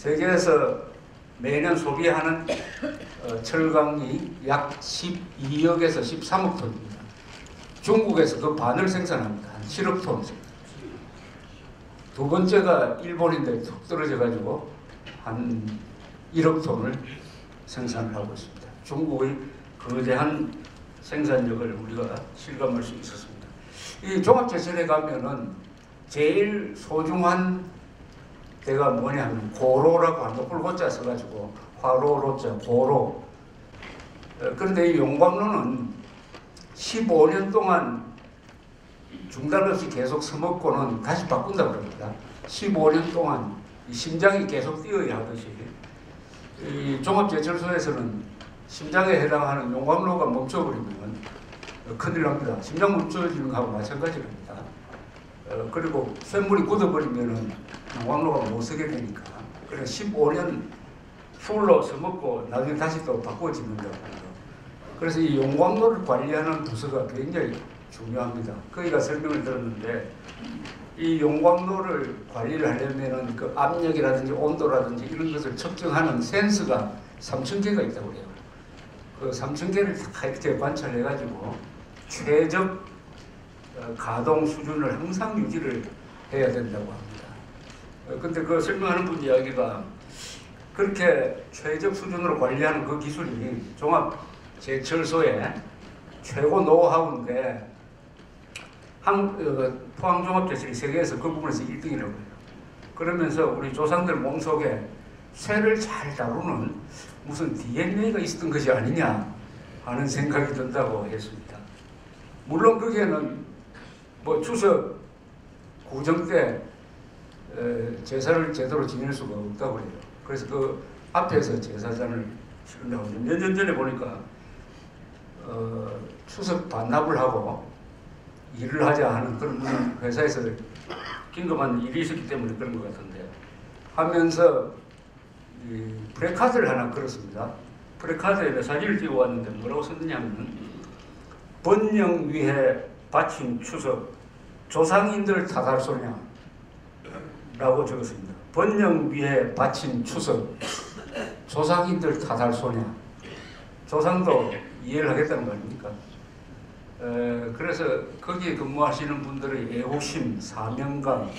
세계에서 매년 소비하는 철강이 약 12억에서 13억 톤입니다. 중국에서 그 반을 생산합니다. 한 7억 톤. 두 번째가 일본인데 툭 떨어져가지고 한 1억 톤을 생산을 하고 있습니다. 중국의 거대한 생산력을 우리가 실감할 수 있었습니다. 이 종합제철에 가면은 제일 소중한 데가 뭐냐 하면 고로라고 합니다. 꿀고자 써가지고 화로로자 고로. 그런데 이 용광로는 15년 동안 중단 없이 계속 써먹고는 다시 바꾼다고 합니다. 15년 동안 심장이 계속 뛰어야 하듯이 이 종합제철소에서는 심장에 해당하는 용광로가 멈춰버리면 큰일 납니다. 심장 멈춰지는 거하고 마찬가지입니다. 그리고 쇳물이 굳어버리면 용광로가 못 쓰게 되니까 그래서 15년 풀로 써먹고 나중에 다시 또 바꿔지는다고 합니다. 그래서 이 용광로를 관리하는 부서가 굉장히 중요합니다. 거기가 설명을 들었는데 이 용광로를 관리를 하려면 그 압력이라든지 온도라든지 이런 것을 측정하는 센서가 3,000개가 있다고 해요. 그 3,000개를 다 이렇게 관찰해가지고 최적 가동 수준을 항상 유지를 해야 된다고 합니다. 근데 그 설명하는 분 이야기가 그렇게 최적 수준으로 관리하는 그 기술이 종합제철소의 최고 노하우인데 포항종합제철이 세계에서 그 부분에서 1등이라고 해요. 그러면서 우리 조상들 몸속에 쇠를 잘 다루는 무슨 DNA가 있었던 것이 아니냐 하는 생각이 든다고 했습니다. 물론 거기에는 뭐 추석 구정 때 제사를 제대로 지낼 수가 없다고 해요. 그래서 그 앞에서 제사잔을 치른다고 해요. 몇 년 전에 보니까 추석 반납을 하고 일을 하자 하는 그런 무슨 회사에서 긴급한 일이 있었기 때문에 그런 것 같은데 하면서 이 프레카드를 하나 걸었습니다. 프레카드에 사진을 띄고 왔는데 뭐라고 썼느냐면 번영 위해 바친 추석 조상인들 타달소냐 라고 적었습니다. 번영 위해 바친 추석 조상인들 타달소냐. 조상도 이해를 하겠다는 거 아닙니까? 그래서 거기에 근무하시는 분들의 애호심, 사명감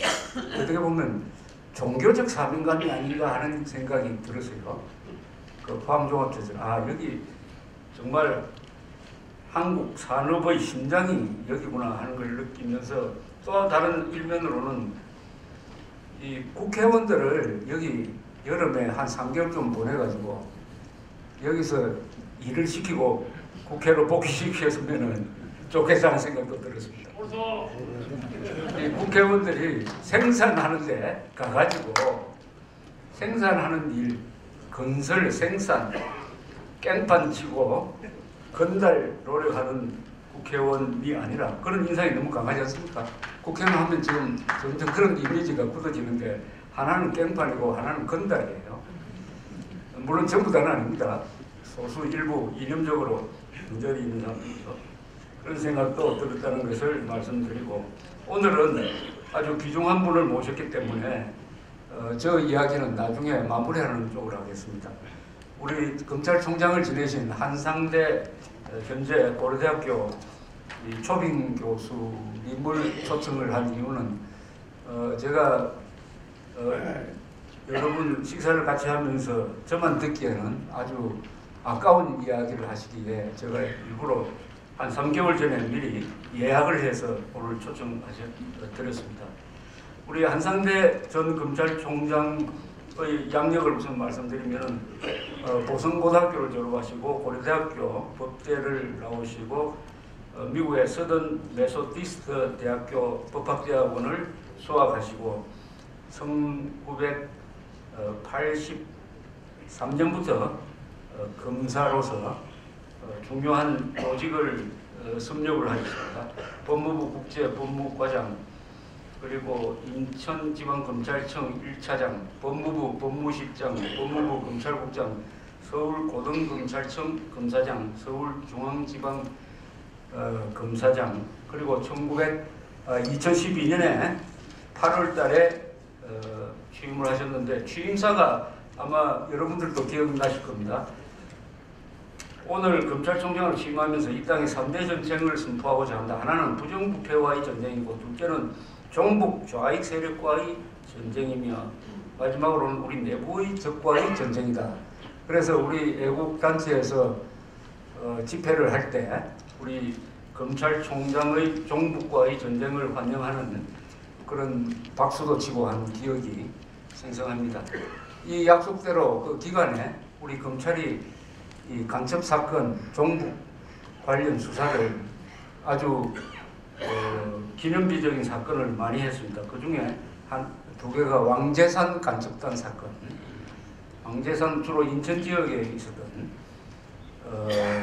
어떻게 보면 종교적 사명감이 아닌가 하는 생각이 들었어요. 그 포항종합제철 여기 정말 한국 산업의 심장이 여기구나 하는 걸 느끼면서 또 다른 일면으로는 이 국회의원들을 여기 여름에 한 3개월 좀 보내가지고 여기서 일을 시키고 국회로 복귀시켰으면은 좋겠다는 생각도 들었습니다. 이 국회의원들이 생산하는데 가가지고 생산하는 일, 건설, 생산, 깽판 치고 건달 노력하는 국회의원이 아니라 그런 인상이 너무 강하지 않습니까? 국회의원 하면 지금 점점 그런 이미지가 굳어지는데 하나는 깽판이고 하나는 건달이에요. 물론 전부 다는 아닙니다. 소수 일부 이념적으로 문제가 있는 사람들이죠. 그런 생각도 들었다는 것을 말씀드리고 오늘은 아주 귀중한 분을 모셨기 때문에 저 이야기는 나중에 마무리하는 쪽으로 하겠습니다. 우리 검찰총장을 지내신 한상대 현재 고려대학교 초빙 교수님을 초청을 한 이유는 제가 여러분 식사를 같이 하면서 저만 듣기에는 아주 아까운 이야기를 하시기에 제가 일부러 한 3개월 전에 미리 예약을 해서 오늘 초청드렸습니다. 우리 한상대 전 검찰총장의 양력을 우선 말씀드리면 보성고등학교를 졸업하시고 고려대학교 법대를 나오시고 미국의 서던 메소디스트 대학교 법학대학원을 수학하시고 1983년부터 검사로서 중요한 조직을 섭렵을 하셨습니다. 법무부 국제법무과장 그리고 인천지방검찰청 1차장, 법무부 법무실장, 법무부 검찰국장, 서울고등검찰청 검사장, 서울중앙지방 검사장 그리고 2012년에 8월 달에 취임을 하셨는데 취임사가 아마 여러분들도 기억나실 겁니다. 오늘 검찰총장을 취임하면서 이 땅에 3대 전쟁을 선포하고자 한다. 하나는 부정부패와의 전쟁이고 둘째는 종북 좌익 세력과의 전쟁이며 마지막으로는 우리 내부의 적과의 전쟁이다. 그래서 우리 애국단체에서 집회를 할 때 우리 검찰총장의 종북과의 전쟁을 환영하는 그런 박수도 치고 한 기억이 생생합니다. 이 약속대로 그 기간에 우리 검찰이 이 간첩 사건, 종북 관련 수사를 아주 기념비적인 사건을 많이 했습니다. 그 중에 한 두 개가 왕재산 간첩단 사건, 왕재산 주로 인천 지역에 있었던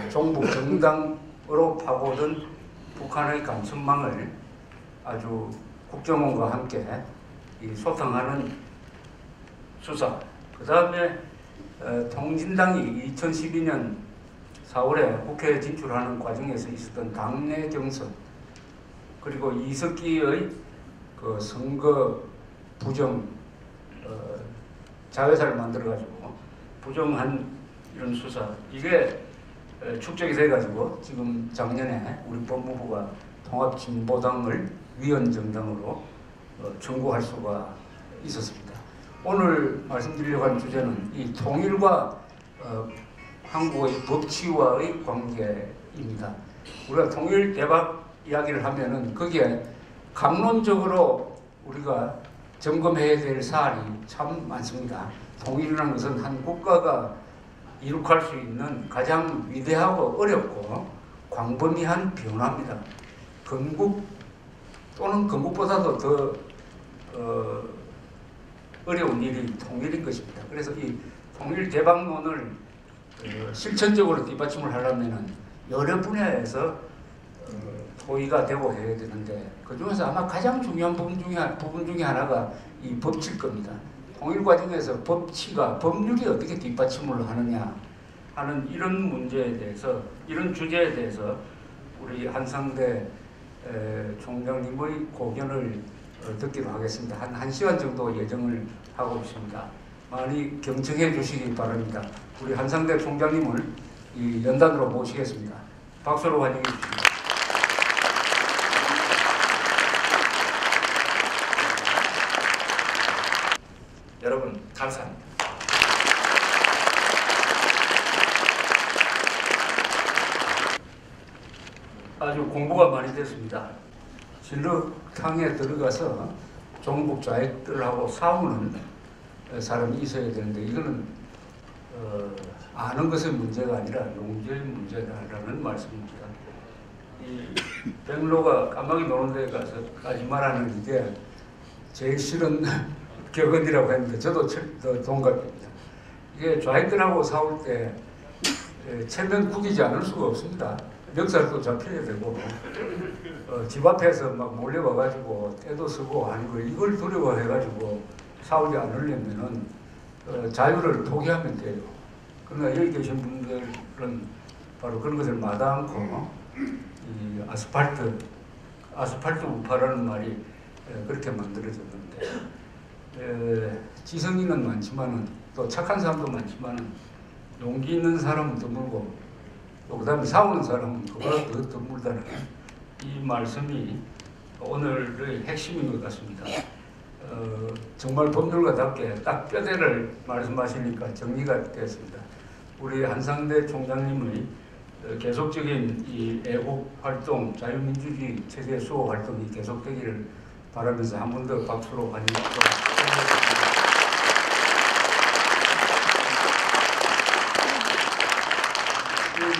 종북 정당으로 파고든 북한의 간첩망을 아주 국정원과 함께 소탕하는 수사. 그 다음에 통진당이 2012년 4월에 국회에 진출하는 과정에서 있었던 당내 경선, 그리고 이석기의 그 선거 부정 자회사를 만들어가지고 부정한 이런 수사, 이게 축적이 돼가지고 지금 작년에 우리 법무부가 통합진보당을 위헌정당으로 청구할 수가 있었습니다. 오늘 말씀드리려고 한 주제는 이 통일과 한국의 법치와의 관계입니다. 우리가 통일 대박 이야기를 하면은 거기에 감론적으로 우리가 점검해야 될 사안이 참 많습니다. 통일이라는 것은 한 국가가 이룩할 수 있는 가장 위대하고 어렵고 광범위한 변화입니다. 건국 또는 건국보다도 더 어려운 일이 통일인 것입니다. 그래서 이 통일 대박론을 실천적으로 뒷받침을 하려면 여러 분야에서 토의가 되고 해야 되는데 그 중에서 아마 가장 중요한 부분 중에 하나가 이 법치일 겁니다. 통일 과정에서 법치가 법률이 어떻게 뒷받침을 하느냐 하는 이런 문제에 대해서, 이런 주제에 대해서 우리 한상대 총장님의 고견을 듣기로 하겠습니다. 한 시간 정도 예정을 하고 있습니다. 많이 경청해 주시기 바랍니다. 우리 한상대 총장님을 이 연단으로 모시겠습니다. 박수로 환영해 주십니다. 여러분 감사합니다. 아주 공부가 많이 됐습니다. 진흙탕에 들어가서 종북 좌익들하고 싸우는 사람이 있어야 되는데 이거는 아는 것의 문제가 아니라 용기의 문제라는 말씀입니다. 이 백로가 까마귀 노는 데 가서 까지 말하는 게 제일 싫은 격언이라고 했는데 저도 동갑입니다. 이게 좌익들하고 싸울 때 체면 구기지 않을 수가 없습니다. 멱살도 잡혀야 되고 집 앞에서 막 몰려와가지고 때도 쓰고 하는 걸 이걸 두려워해가지고 싸우지 않으려면은 자유를 포기하면 돼요. 그러나 여기 계신 분들은 바로 그런 것을 마다 않고 이 아스팔트 우파라는 말이 그렇게 만들어졌는데 지성인은 많지만은 또 착한 사람도 많지만은 용기 있는 사람은 드물고 또 그다음에 싸우는 사람은 그보다 더 드물다는 이 말씀이 오늘의 핵심인 것 같습니다. 정말 법률가답게 딱 뼈대를 말씀하시니까 정리가 되었습니다. 우리 한상대 총장님의 계속적인 이 애국 활동, 자유민주주의 체제 수호 활동이 계속되기를 바라면서 한 번 더 박수로 환영합니다.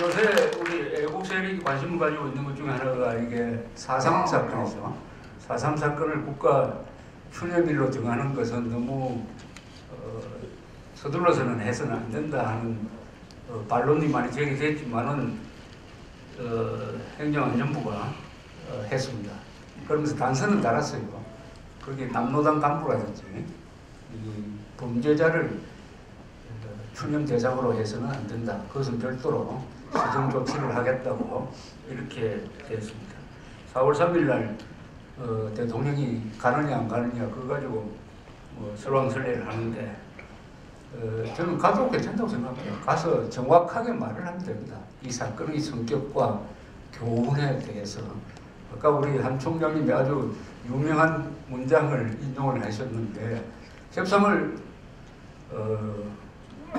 요새 우리 애국 세력이 관심을 가지고 있는 것 중에 하나가 이게 4.3 사건이죠. 4.3 사건을 국가 추념일로 정하는 것은 너무 서둘러서는 해서는 안 된다 하는 반론이 많이 제기됐지만은 행정안전부가 했습니다. 그러면서 단서는 달았어요. 거기 남로당 간부라든지 이 범죄자를 추념 대상으로 해서는 안 된다. 그것은 별도로 시정 조치를 하겠다고 이렇게 되었습니다. 4월 3일 날 대통령이 가느냐 안 가느냐 그거 가지고 뭐 설왕설래를 하는데 저는 가도 괜찮다고 생각해요. 가서 정확하게 말을 하면 됩니다. 이 사건의 성격과 교훈에 대해서. 아까 우리 한 총장님이 아주 유명한 문장을 인용을 하셨는데 협상을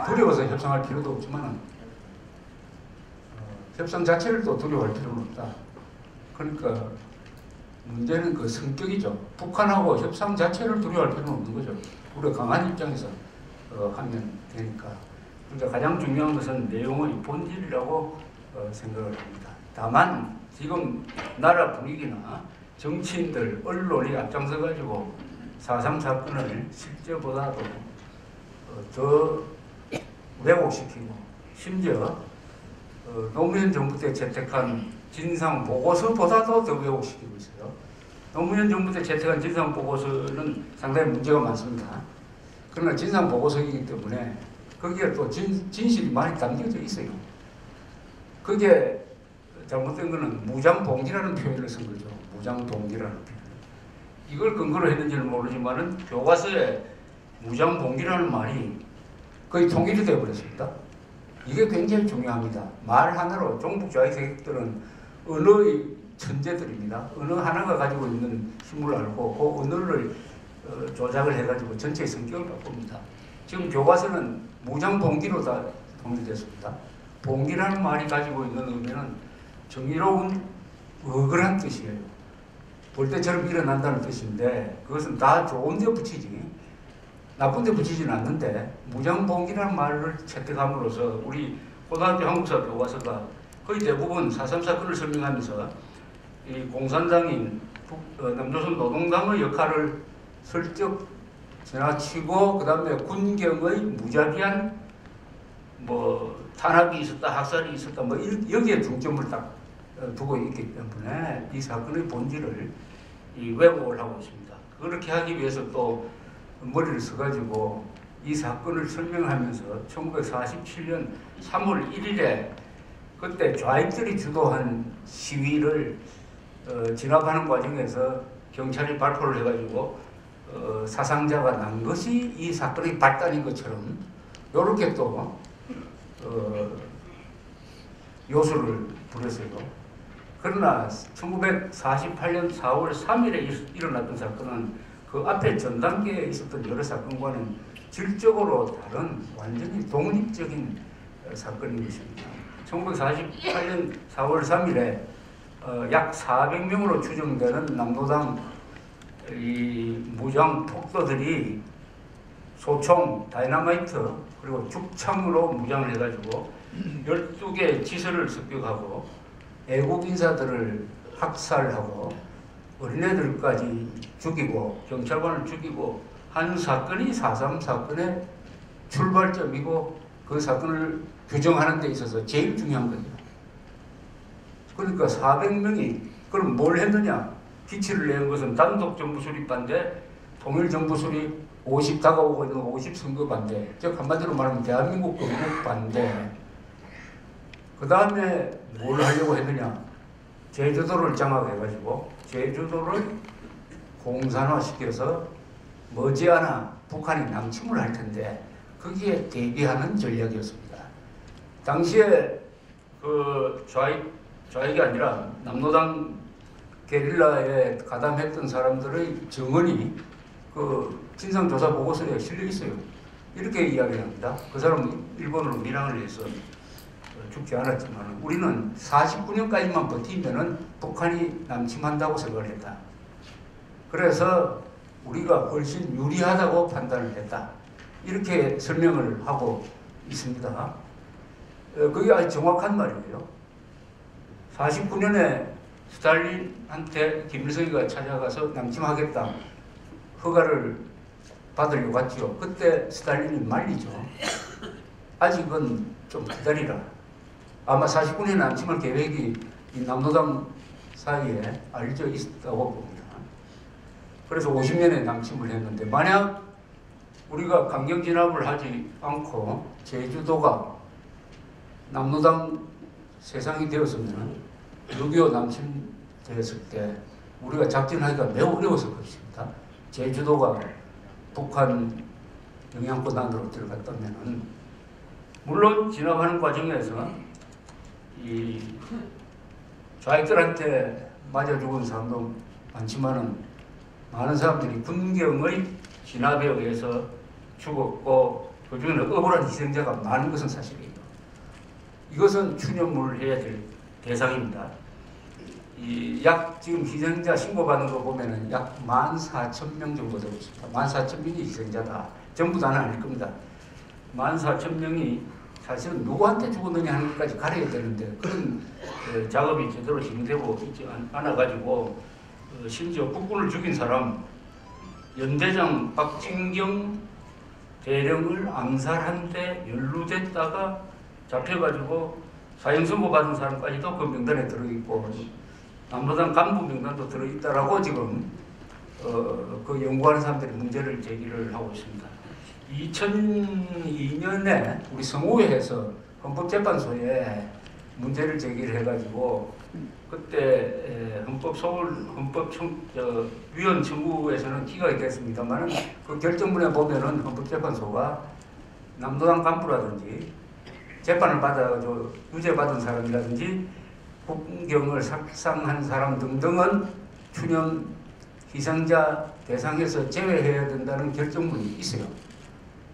두려워서 협상할 필요도 없지만 협상 자체를 또 두려워할 필요는 없다. 그러니까 문제는 그 성격이죠. 북한하고 협상 자체를 두려워할 필요는 없는 거죠. 우리가 강한 입장에서 하면 되니까. 그러니까 가장 중요한 것은 내용의 본질이라고 생각을 합니다. 다만 지금 나라 분위기나 정치인들, 언론이 앞장서가지고 4.3 사건을 실제보다도 더 왜곡시키고 심지어 노무현 정부 때 채택한 진상보고서보다도 더 왜곡시키고 있어요. 노무현 정부 때 채택한 진상보고서는 상당히 문제가 많습니다. 그러나 진상보고서이기 때문에 거기에 또 진실이 많이 담겨져 있어요. 그게 잘못된 거는 무장동기라는 표현을 쓴 거죠. 무장동기라는 표현. 이걸 근거로 했는지는 모르지만은 교과서에 무장동기라는 말이 거의 통일이 되어버렸습니다. 이게 굉장히 중요합니다. 말 하나로 종북좌익 세력들은 언어의 천재들입니다. 언어 하나가 가지고 있는 힘을 알고 그 언어를 조작을 해가지고 전체의 성격을 바꿉니다. 지금 교과서는 무장봉기로 다 통일됐습니다. 봉기라는 말이 가지고 있는 의미는 정의로운 억울한 뜻이에요. 볼 때처럼 일어난다는 뜻인데 그것은 다 좋은 데 붙이지 나쁜 데 붙이지는 않는데 무장봉기라는 말을 채택함으로써 우리 고등학교 한국사 교과서가 거의 대부분 4.3 사건을 설명하면서 이 공산당인 남조선 노동당의 역할을 슬쩍 지나치고 그 다음에 군경의 무자비한 뭐 탄압이 있었다 학살이 있었다 뭐 여기에 중점을 딱 두고 있기 때문에 이 사건의 본질을 왜곡을 하고 있습니다. 그렇게 하기 위해서 또 머리를 써가지고 이 사건을 설명하면서 1947년 3월 1일에 그때 좌익들이 주도한 시위를 진압하는 과정에서 경찰이 발포를 해가지고 사상자가 난 것이 이 사건의 발단인 것처럼 이렇게 또 요소를 부렸어요. 그러나 1948년 4월 3일에 일어났던 사건은 그 앞에 전 단계에 있었던 여러 사건과는 질적으로 다른 완전히 독립적인 사건인 것입니다. 1948년 4월 3일에 약 400명으로 추정되는 남노당 이 무장 폭도들이 소총, 다이너마이트 그리고 죽창으로 무장을 해가지고 12개의 지서를 습격하고 애국 인사들을 학살하고 어린애들까지 죽이고 경찰관을 죽이고 한 사건이 4.3 사건의 출발점이고 그 사건을 규정하는 데 있어서 제일 중요한 거예요. 그러니까 400명이 그럼 뭘 했느냐? 기치를 낸 것은 단독 정부 수립 반대, 통일 정부 수립 50 다가오고 있는 50 선거 반대, 즉 한마디로 말하면 대한민국 건국 반대. 그 다음에 뭘 하려고 했느냐? 제주도를 장악해가지고 제주도를 공산화시켜서 머지않아 북한이 남침을 할 텐데 거기에 대비하는 전략이었습니다. 당시에 그 좌익이 아니라 남노당 게릴라에 가담했던 사람들의 증언이 그 진상조사 보고서에 실려 있어요. 이렇게 이야기를 합니다. 그 사람은 일본으로 밀항을 해서 죽지 않았지만 우리는 49년까지만 버티면은 북한이 남침한다고 생각을 했다. 그래서 우리가 훨씬 유리하다고 판단을 했다. 이렇게 설명을 하고 있습니다. 그게 아주 정확한 말이에요. 49년에 스탈린한테 김일성이가 찾아가서 남침하겠다. 허가를 받으려고 갔죠. 그때 스탈린이 말리죠. 아직은 좀 기다리라. 아마 49년 남침할 계획이 이 남노당 사이에 알려져 있다고 봅니다. 그래서 50년에 남침을 했는데 만약 우리가 강경 진압을 하지 않고 제주도가 남노당 세상이 되었으면 6.25 남침되었을 때 우리가 작전하기가 매우 어려웠을 것입니다. 제주도가 북한 영향권 안으로 들어갔다면은 물론 진압하는 과정에서 이 좌익들한테 맞아 죽은 사람도 많지만은 많은 사람들이 군경의 진압에 의해서 죽었고 그중에는 억울한 희생자가 많은 것은 사실이에요. 이것은 추념을 해야 될 대상입니다. 지금 희생자 신고받는 거 보면은 약 14,000명 정도 되고 있습니다. 14,000명이 희생자다. 전부 다는 아닐 겁니다. 14,000명이 사실은 누구한테 죽었느냐 하는 것까지 가려야 되는데 그런 작업이 제대로 진행되고 있지 않아가지고 심지어 국군을 죽인 사람 연대장 박진경 대령을 암살한 데 연루됐다가 잡혀가지고 사형 선고 받은 사람까지도 그 명단에 들어있고 남로당 간부 명단도 들어있다라고 지금 그 연구하는 사람들이 문제를 제기를 하고 있습니다. 2002년에 우리 성우회에서 헌법재판소에 문제를 제기를 해가지고 그때 헌법위원 청구에서는 기각이 됐습니다만 그 결정문에 보면은 헌법재판소가 남로당 간부라든지 재판을 받아가지고 유죄받은 사람이라든지 국경을 삭상한 사람 등등은 추념 희생자 대상에서 제외해야 된다는 결정문이 있어요.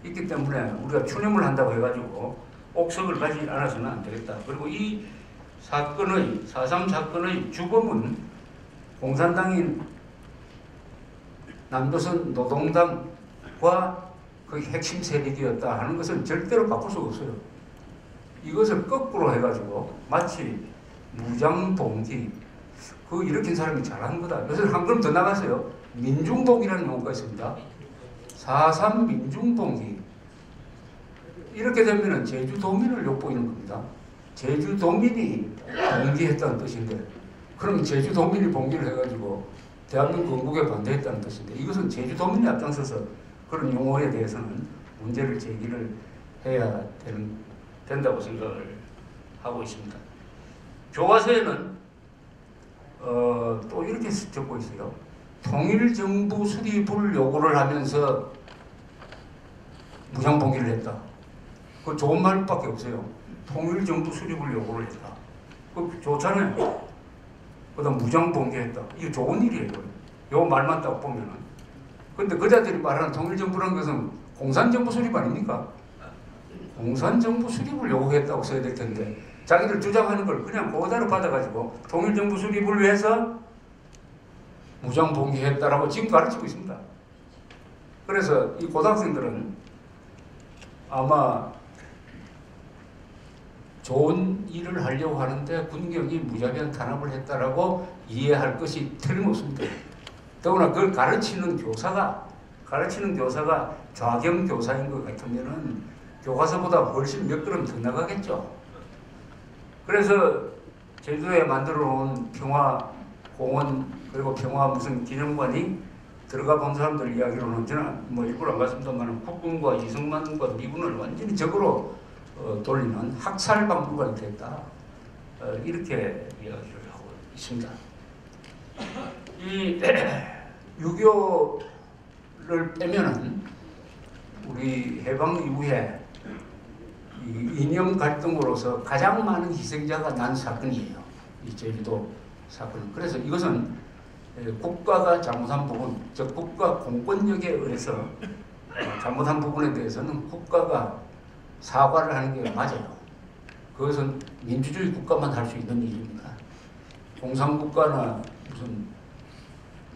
있기 때문에 우리가 추념을 한다고 해가지고 옥석을 가지 않아서는 안 되겠다. 그리고 이 사건의 4.3 사건의 주범은 공산당인 남조선 노동당과 그 핵심 세력이었다 하는 것은 절대로 바꿀 수가 없어요. 이것을 거꾸로 해가지고 마치 무장동기 그 일으킨 사람이 잘하는 거다. 그래서 한 걸음 더 나가서요. 민중동기라는 용어가 있습니다. 4.3 민중동기. 이렇게 되면 제주도민을 욕보이는 겁니다. 제주도민이 봉기했다는 뜻인데 그럼 제주도민이 봉기를 해가지고 대한민국 건국에 반대했다는 뜻인데 이것은 제주도민이 앞장서서 그런 용어에 대해서는 문제를 제기를 해야 된다고 생각을 하고 있습니다. 교과서에는 또 이렇게 적고 있어요. 통일정부 수립을 요구를 하면서 무장봉기를 했다. 그 좋은 말밖에 없어요. 통일정부 수립을 요구를 했다. 그 좋잖아요. 그 다음 무장봉기했다. 이거 좋은 일이에요. 요 말만 딱 보면은. 근데 그자들이 말하는 통일정부라는 것은 공산정부 수립 아닙니까? 공산정부 수립을 요구했다고 써야 될 텐데 자기들 주장하는 걸 그냥 그대로 받아가지고 통일정부 수립을 위해서 무장봉기했다라고 지금 가르치고 있습니다. 그래서 이 고등학생들은 아마 좋은 일을 하려고 하는데 군경이 무자비한 탄압을 했다라고 이해할 것이 틀림없습니다. 더구나 그걸 가르치는 교사가 좌경 교사인 것 같으면은 교과서보다 훨씬 몇 걸음 더 나가겠죠. 그래서 제주도에 만들어 놓은 평화공원 그리고 평화 무슨 기념관이 들어가 본 사람들 이야기로는 저는 뭐 일부러 안 갔습니다만 국군과 이승만과 미군을 완전히 적으로 돌리는 학살 박물관이 됐다. 이렇게 이야기를 하고 있습니다. 이 6.25를 빼면은 우리 해방 이후에 이 이념 갈등으로서 가장 많은 희생자가 난 사건이에요. 이 제주도 사건은. 그래서 이것은 국가가 잘못한 부분, 즉 국가 공권력에 의해서 잘못한 부분에 대해서는 국가가 사과를 하는 게 맞아요. 그것은 민주주의 국가만 할 수 있는 일입니다. 공산국가나 무슨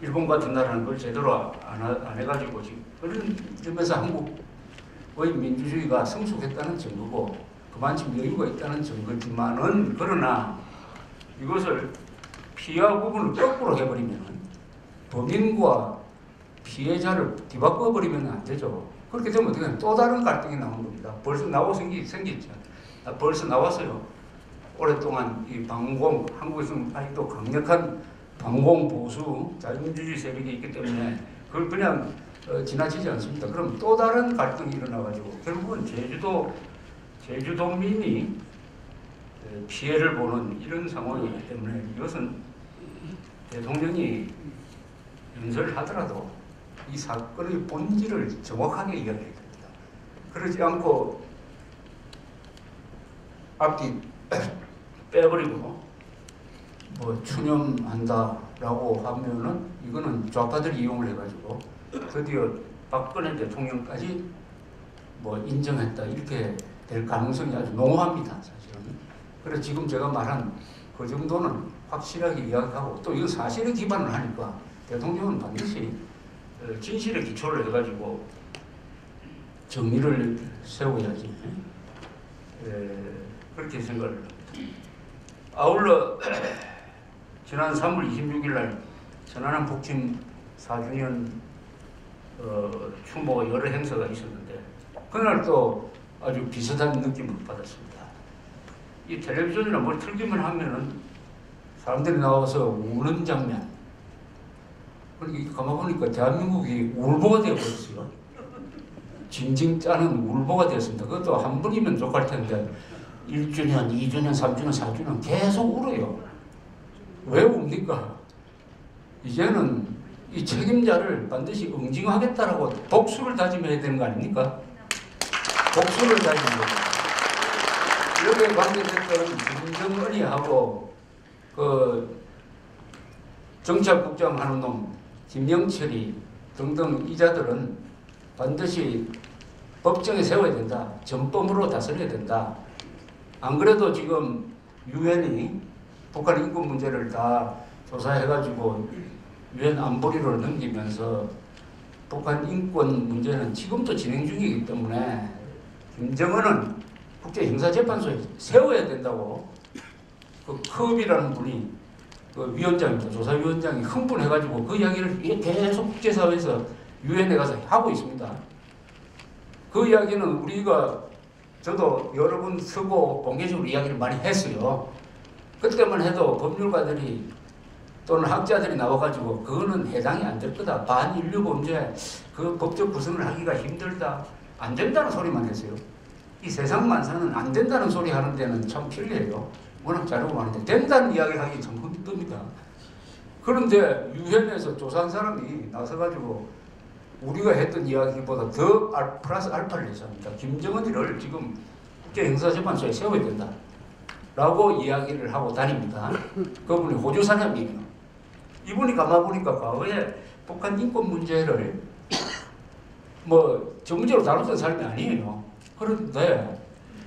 일본 같은 나라는 그걸 제대로 안 해가지고 지금 그런 점에서 한국의 민주주의가 성숙했다는 증거고 그만큼 여유가 있다는 증거지만은 그러나 이것을 피해와 구분을 거꾸로 해버리면 범인과 피해자를 뒤바꿔버리면 안 되죠. 그렇게 되면 어떻게 되면 또 다른 갈등이 나오는 겁니다. 벌써 생겼죠. 벌써 나왔어요. 오랫동안 이 반공, 한국에서는 아직도 강력한 반공 보수 자유민주주의 세력이 있기 때문에 그걸 그냥 지나치지 않습니다. 그럼 또 다른 갈등이 일어나가지고 결국은 제주도민이 피해를 보는 이런 상황이기 때문에 이것은 대통령이 연설을 하더라도 이 사건의 본질을 정확하게 이야기해야 됩니다. 그러지 않고 앞뒤 빼버리고 뭐 추념한다라고 하면은 이거는 좌파들이 이용을 해가지고 드디어 박근혜 대통령까지 뭐 인정했다 이렇게 될 가능성이 아주 농후합니다, 사실은. 그래서 지금 제가 말한 그 정도는 확실하게 이야기하고 또 이거 사실에 기반을 하니까 대통령은 반드시 진실에 기초를 해가지고 정의를 세워야지. 그렇게 생각을 합니다. 아울러 지난 3월 26일 날 천안함 북침 4주년 추모 여러 행사가 있었는데 그날 또 아주 비슷한 느낌을 받았습니다. 이 텔레비전이나 뭘 틀기만 하면은 사람들이 나와서 우는 장면. 그러니까 가만 보니까 대한민국이 울보가 되어버렸어요. 징징 짜는 울보가 되었습니다. 그것도 한 번이면 족할 텐데 1주년, 2주년, 3주년, 4주년 계속 울어요. 왜 웁니까? 이제는 이 책임자를 반드시 응징하겠다라고 복수를 다짐해야 되는 거 아닙니까? 복수를 다짐해야 여기에 관계됐던 김정은이하고 그 정치학국장 하는 놈 김영철이 등등 이자들은 반드시 법정에 세워야 된다. 전범으로 다스려야 된다. 안 그래도 지금 유엔이 북한 인권 문제를 다 조사해가지고 유엔 안보리로 넘기면서 북한 인권 문제는 지금도 진행 중이기 때문에 김정은은 국제형사재판소에 세워야 된다고 그 컵이라는 분이 그 위원장입니다. 조사위원장이 흥분해가지고 그 이야기를 계속 국제사회에서 유엔에 가서 하고 있습니다. 그 이야기는 우리가 저도 여러 번 쓰고 공개적으로 이야기를 많이 했어요. 그때만 해도 법률가들이 또는 학자들이 나와가지고 그거는 해당이 안 될 거다. 반인류 범죄 그 법적 구성을 하기가 힘들다. 안 된다는 소리만 했어요. 이 세상 만사는 안 된다는 소리 하는 데는 참 편리해요. 워낙 잘하고 많은데 된다는 이야기를 하기 참 힘듭니다. 그런데 유엔에서 조사한 사람이 나서가지고 우리가 했던 이야기보다 더 플러스 알파를 해서 합니다. 김정은이를 지금 국제형사재판소에 세워야 된다. 라고 이야기를 하고 다닙니다. 그분이 호주 사람이에요. 이분이 가만 보니까 과거에 북한 인권 문제를 뭐 전문적으로 다뤘던 사람이 아니에요. 그런데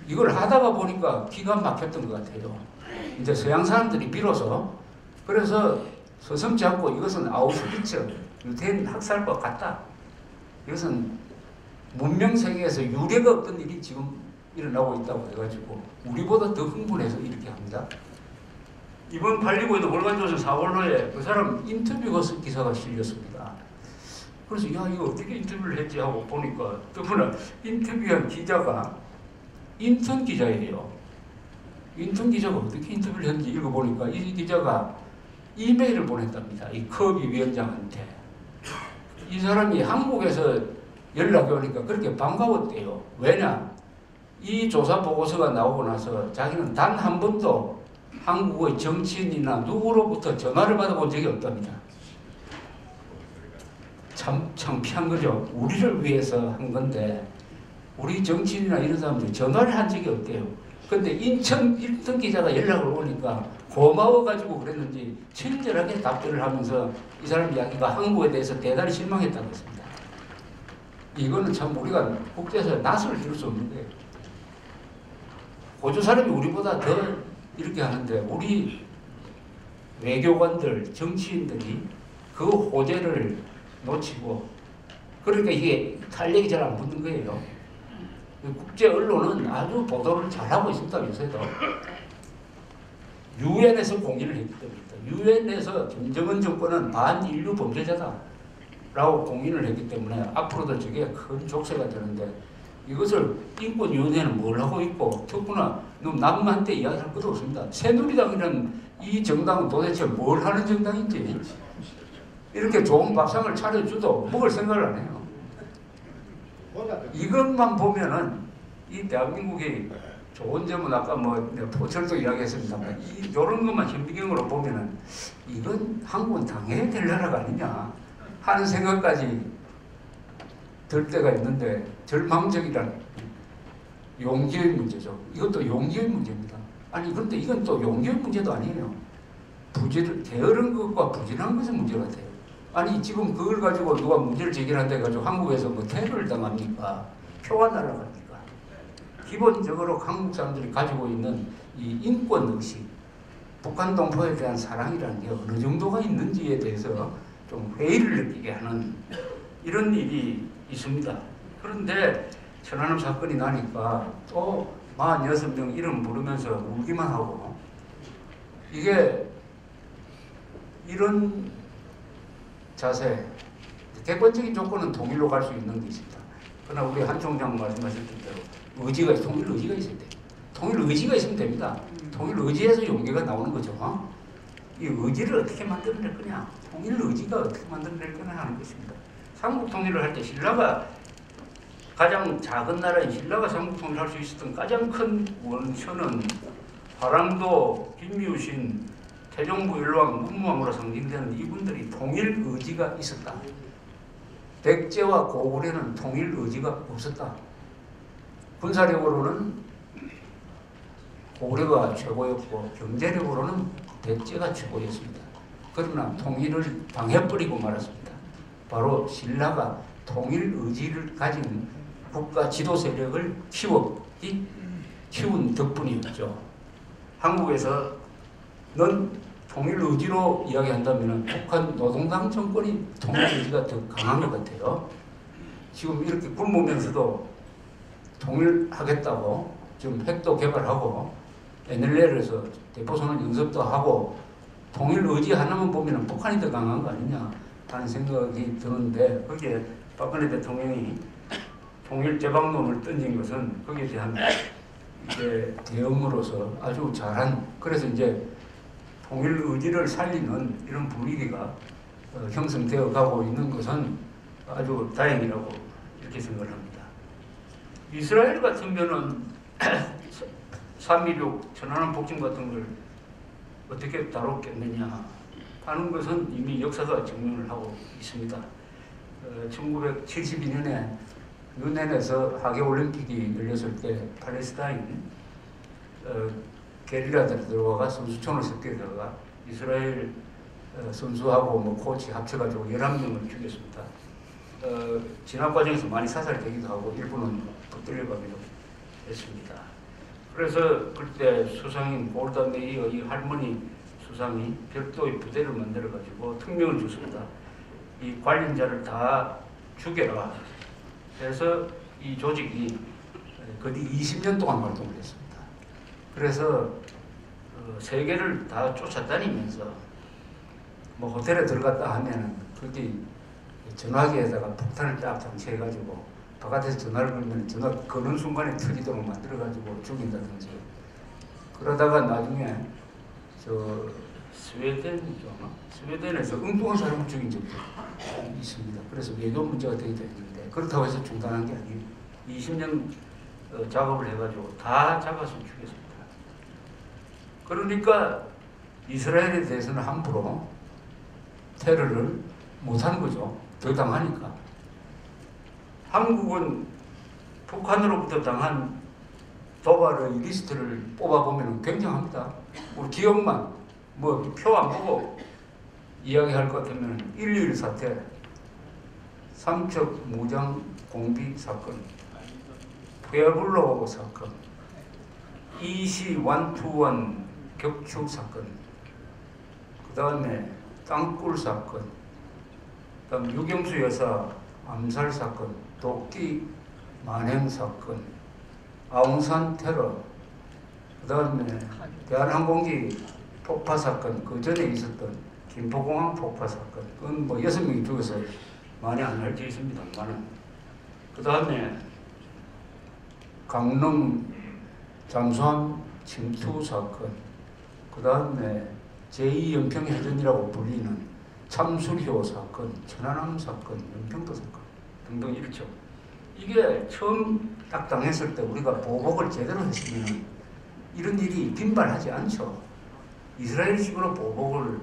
이걸 하다가 보니까 기가 막혔던 것 같아요. 이제 서양 사람들이 비로소 그래서 서슴지 않고 이것은 아우슈비츠 유태인 학살과 같다. 이것은 문명 세계에서 유례가 없던 일이 지금 일어나고 있다고 해가지고 우리보다 더 흥분해서 이렇게 합니다. 이번 8.29에도 월간조선 4월호에 그 사람 인터뷰 기사가 실렸습니다. 그래서 야 이거 어떻게 인터뷰를 했지 하고 보니까 더구나 인터뷰한 기자가 인턴 기자예요. 인턴 기자가 어떻게 인터뷰를 했는지 읽어보니까 이 기자가 이메일을 보냈답니다. 이 커비 위원장한테. 이 사람이 한국에서 연락이 오니까 그렇게 반가웠대요. 왜냐? 이 조사 보고서가 나오고 나서 자기는 단 한 번도 한국의 정치인이나 누구로부터 전화를 받아본 적이 없답니다. 참 창피한 거죠. 우리를 위해서 한 건데 우리 정치인이나 이런 사람들이 전화를 한 적이 없대요. 근데 인천 1등 기자가 연락을 오니까 고마워가지고 그랬는지 친절하게 답변을 하면서 이 사람 이야기가 한국에 대해서 대단히 실망했다고 했습니다. 이거는 참 우리가 국제에서 낯을 들 수 없는 거예요. 호주 사람이 우리보다 더 이렇게 하는데 우리 외교관들, 정치인들이 그 호재를 놓치고 그러니까 이게 탄력이 잘 안 붙는 거예요. 국제 언론은 아주 보도를 잘하고 있습니다. 요새도. 유엔에서 공인을 했기 때문입니다. 유엔에서 김정은 정권은 반인류 범죄자다 라고 공인을 했기 때문에 앞으로도 저게 큰 족쇄가 되는데 이것을 인권위원회는 뭘 하고 있고 특히나 남한테 이야기할 것도 없습니다. 새누리당이라는 이 정당은 도대체 뭘 하는 정당인지 이렇게 좋은 밥상을 차려줘도 먹을 생각을 안 해요. 이것만 보면은 이 대한민국이 좋은 점은 아까 뭐 포철도 이야기했습니다만 이런 것만 현미경으로 보면은 이건 한국은 당해야 될 나라가 아니냐 하는 생각까지 들 때가 있는데 절망적이란 용기의 문제죠. 이것도 용기의 문제입니다. 아니 그런데 이건 또 용기의 문제도 아니에요. 게으른 것과 부진한 것의 문제 같아요. 아니 지금 그걸 가지고 누가 문제를 제기한다 해가지고 한국에서 뭐 테러를 당합니까? 표가 날아갑니까? 기본적으로 한국 사람들이 가지고 있는 이 인권의식, 북한 동포에 대한 사랑이라는 게 어느 정도가 있는지에 대해서 좀 회의를 느끼게 하는 이런 일이 있습니다. 그런데 천안함 사건이 나니까 또 46명 이름 부르면서 울기만 하고, 이게 이런 자세, 객관적인 조건은 통일로 갈 수 있는 게 있습니다. 그러나 우리 한 총장 말씀하셨던 대로 통일 의지가 있어야 돼요. 통일 의지가 있으면 됩니다. 통일 의지에서 용기가 나오는 거죠. 이 의지를 어떻게 만들어낼 거냐, 통일 의지가 어떻게 만들어낼 거냐 하는 것입니다. 삼국 통일을 할 때 신라가 가장 작은 나라인 신라가 삼국 통일을 할 수 있었던 가장 큰 원천은 화랑도, 김유신, 태종부 일왕, 문무왕으로 상징되는 이분들이 통일 의지가 있었다. 백제와 고구려는 통일 의지가 없었다. 군사력으로는 고구려가 최고였고 경제력으로는 백제가 최고였습니다. 그러나 통일을 당해버리고 말았습니다. 바로 신라가 통일 의지를 가진 국가 지도 세력을 키운 덕분이었죠. 한국에서는 통일 의지로 이야기한다면 북한 노동당 정권이 통일 의지가 더 강한 것 같아요. 지금 이렇게 굶으면서도 통일하겠다고 지금 핵도 개발하고 NLL에서 대포선언 연습도 하고 통일 의지 하나만 보면 북한이 더 강한 거 아니냐 하는 생각이 드는데, 거기에 박근혜 대통령이 통일 제방론을 던진 것은 거기에 대한 이제 대응으로서 아주 잘한, 그래서 이제 통일 의지를 살리는 이런 분위기가 형성되어 가고 있는 것은 아주 다행이라고 이렇게 생각을 합니다. 이스라엘 같으면은 3.16 천안함 폭침 같은 걸 어떻게 다뤘겠느냐 하는 것은 이미 역사가 증명을 하고 있습니다. 1972년에 유엔에서 하계올림픽이 열렸을 때 팔레스타인 게릴라들이 들어와가 선수촌을 습격하다가 이스라엘 선수하고 뭐 코치 합쳐가지고 11명을 죽였습니다. 진압 과정에서 많이 사살되기도 하고 일부는 붙들려가기도 했습니다. 그래서 그때 수상인 골다 메이어 이 할머니 수상이 별도의 부대를 만들어가지고 특명을 줬습니다. 이 관련자를 다 죽여라 해서 이 조직이 거의 20년 동안 활동을 했습니다. 그래서 세계를 다 쫓아다니면서 뭐 호텔에 들어갔다 하면은 거기 전화기에다가 폭탄을 딱 장치해가지고 바깥에서 전화를 걸면 전화 거는 순간에 터지도록 만들어가지고 죽인다든지, 그러다가 나중에 저 스웨덴이죠. 스웨덴에서 엉뚱한 사람을 죽인 적도 있습니다. 그래서 외교 문제가 되기도 했는데, 그렇다고 해서 중단한 게 아니에요. 20년 작업을 해가지고 다 잡아서 죽였습니다. 그러니까 이스라엘에 대해서는 함부로 테러를 못하는 거죠. 더 당하니까. 한국은 북한으로부터 당한 도발의 리스트를 뽑아보면 굉장합니다. 우리 기억만 뭐 표 안 보고 이야기할 것 같으면 1.1 사태, 삼척 무장 공비 사건, 푸에블로 사건, 이시 121 격추 사건, 그 다음에 땅굴 사건, 그 다음 유경수 여사 암살 사건, 도끼 만행 사건, 아웅산 테러, 그 다음에 대한항공기 폭파 사건, 그 전에 있었던 김포공항 폭파 사건, 그건 뭐 6명이 죽어서 많이 안 알려져 있습니다만은, 그 다음에 강릉 잠수함 침투 사건, 그 다음에 제2연평해전이라고 불리는 참수리호 사건, 천안함 사건, 연평도 사건 등등 이렇죠. 이게 처음 딱 당했을 때 우리가 보복을 제대로 했으면 이런 일이 빈발하지 않죠. 이스라엘식으로 보복을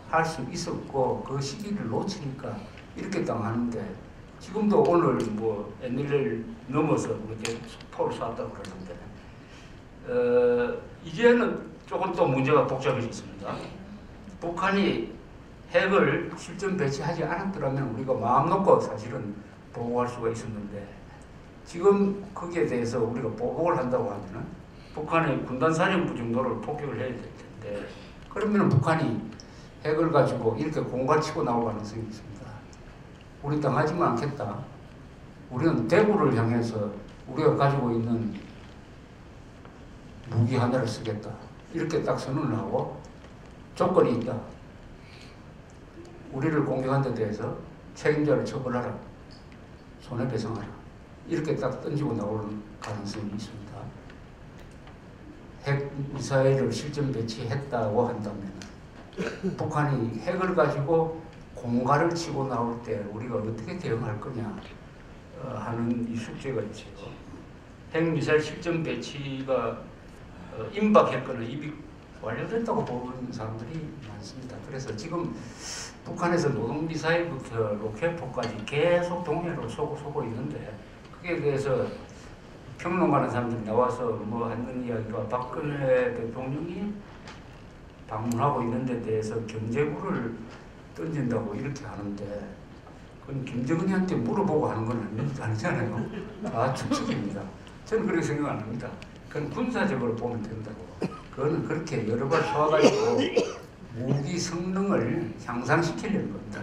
할 수 있었고 그 시기를 놓치니까 이렇게 당하는데, 지금도 오늘 뭐 NLL 넘어서 그렇게 포를 쐈다고 그러는데 이제는 조금 또 문제가 복잡해졌습니다. 북한이 핵을 실전 배치하지 않았더라면 우리가 마음 놓고 사실은 보복할 수가 있었는데 지금 거기에 대해서 우리가 보복을 한다고 하면은 북한의 군단사령부 정도를 폭격을 해야 될 텐데 그러면 북한이 핵을 가지고 이렇게 공갈치고 나올 가능성이 있습니다. 우리 당하지만 않겠다. 우리는 대구를 향해서 우리가 가지고 있는 무기 하나를 쓰겠다. 이렇게 딱 선언을 하고 조건이 있다. 우리를 공격한 데 대해서 책임자를 처벌하라. 손해배상하라. 이렇게 딱 던지고 나오는 가능성이 있습니다. 핵 미사일을 실전 배치했다고 한다면 북한이 핵을 가지고 공갈을 치고 나올 때 우리가 어떻게 대응할 거냐 하는 이 숙제가 있죠. 핵미사일 실전 배치가 임박했거나 입이 완료됐다고 보는 사람들이 많습니다. 그래서 지금 북한에서 노동미사일부터 로켓포까지 계속 동해로 쏘고 있는데 그에 대해서 평론가는 사람들이 나와서 뭐 하는 이야기가 박근혜 대통령이 방문하고 있는 데 대해서 경제구를 던진다고 이렇게 하는데 그건 김정은이한테 물어보고 하는 건 아니잖아요. 다 추측입니다. 저는 그렇게 생각 안 합니다. 그건 군사적으로 보면 된다고. 그거는 그렇게 여러 발 쏘아가지고 무기 성능을 향상시키려는 겁니다.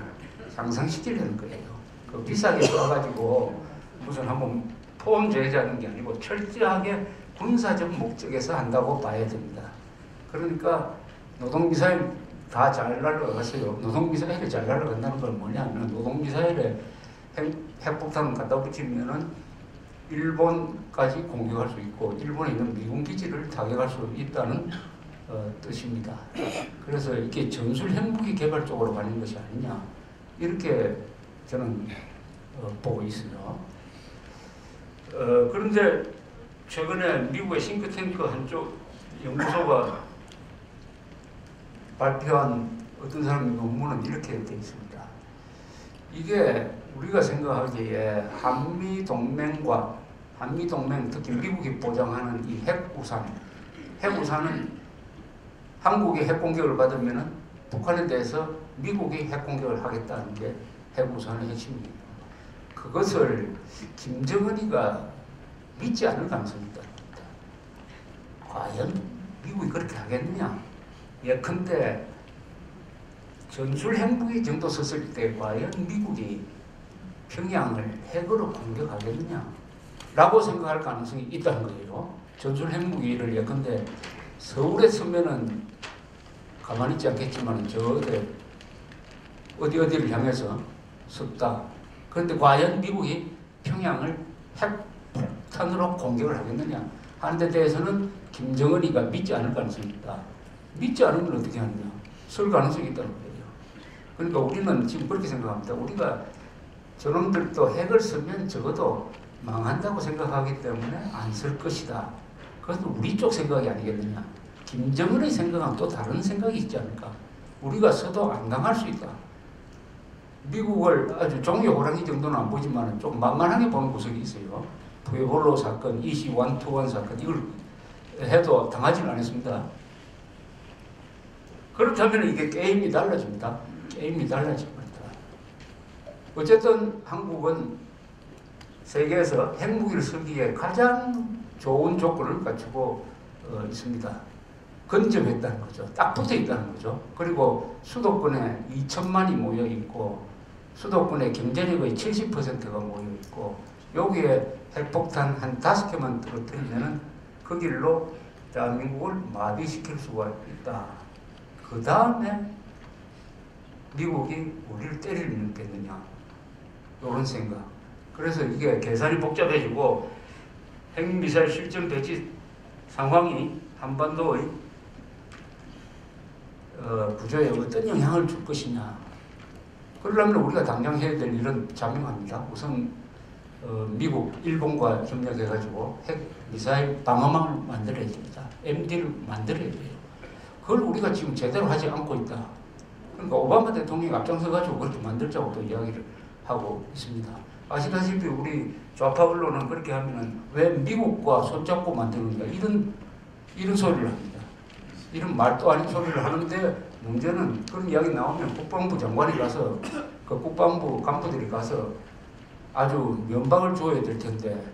향상시키려는 거예요. 그 비싸게 쏘아가지고 무슨 한번 포옹 제재하는 게 아니고 철저하게 군사적 목적에서 한다고 봐야 됩니다. 그러니까 노동미사일 다 잘 날아갔어요. 노동미사일이 잘 날아간다는 건 뭐냐면 노동미사일에 핵폭탄 갖다 붙이면은 일본까지 공격할 수 있고 일본에 있는 미군 기지를 타격할 수 있다는 뜻입니다. 그래서 이게 전술 핵무기 개발 쪽으로 가는 것이 아니냐 이렇게 저는 보고 있어요. 그런데 최근에 미국의 싱크탱크 한쪽 연구소가 발표한 어떤 사람의 논문은 이렇게 되어 있습니다. 이게 우리가 생각하기에 한미동맹과 한미동맹 특히 미국이 보장하는 이 핵우산은 한국이 핵공격을 받으면 북한에 대해서 미국이 핵공격을 하겠다는 게 핵우산의 핵심이에요. 그것을 김정은이가 믿지 않을 가능성이 있다는 겁니다. 과연 미국이 그렇게 하겠느냐? 예컨대 전술 핵무기 정도 썼을 때 과연 미국이 평양을 핵으로 공격하겠느냐? 라고 생각할 가능성이 있다는 거예요. 전술 핵무기를 예컨대 서울에 쓰면은 가만히 있지 않겠지만 저 어디를 향해서 썼다. 그런데 과연 미국이 평양을 핵폭탄으로 공격을 하겠느냐 하는 데 대해서는 김정은이가 믿지 않을 가능성이 있다. 믿지 않으면 어떻게 하느냐. 쓸 가능성이 있다는 거예요. 그러니까 우리는 지금 그렇게 생각합니다. 우리가 저놈들도 핵을 쓰면 적어도 망한다고 생각하기 때문에 안 쓸 것이다. 그것도 우리 쪽 생각이 아니겠느냐. 김정은의 생각은 또 다른 생각이 있지 않을까. 우리가 써도 안 당할 수 있다. 미국을 아주 종이 호랑이 정도는 안 보지만 좀 만만하게 보는 구석이 있어요. 푸에볼로 사건, EC-121 사건 이걸 해도 당하지는 않았습니다. 그렇다면 이게 게임이 달라집니다. 게임이 달라집니다. 어쨌든 한국은 세계에서 핵무기를 쓰기에 가장 좋은 조건을 갖추고 있습니다. 근접했다는 거죠. 딱 붙어 있다는 거죠. 그리고 수도권에 2천만이 모여 있고 수도권의 경제력의 70%가 모여 있고 여기에 핵폭탄 한 5개만 떨어뜨리면 그 길로 대한민국을 마비시킬 수가 있다. 그 다음에 미국이 우리를 때리는 겠느냐 이런 생각. 그래서 이게 계산이 복잡해지고 핵미사일 실전 배치 상황이 한반도의 구조에 어떤 영향을 줄 것이냐. 그러려면 우리가 당장 해야 될 일은 자명합니다. 우선 미국, 일본과 협력해가지고 핵미사일 방어망을 만들어야 됩니다. MD를 만들어야 돼요. 그걸 우리가 지금 제대로 하지 않고 있다. 그러니까 오바마 대통령이 앞장서가지고 그렇게 만들자고 또 이야기를 하고 있습니다. 아시다시피 우리 좌파 언론은 그렇게 하면은 왜 미국과 손잡고 만드는가 이런 소리를 합니다. 이런 말도 아닌 소리를 하는데 문제는 그런 이야기 나오면 국방부 장관이 가서 그 국방부 간부들이 가서 아주 면박을 줘야 될 텐데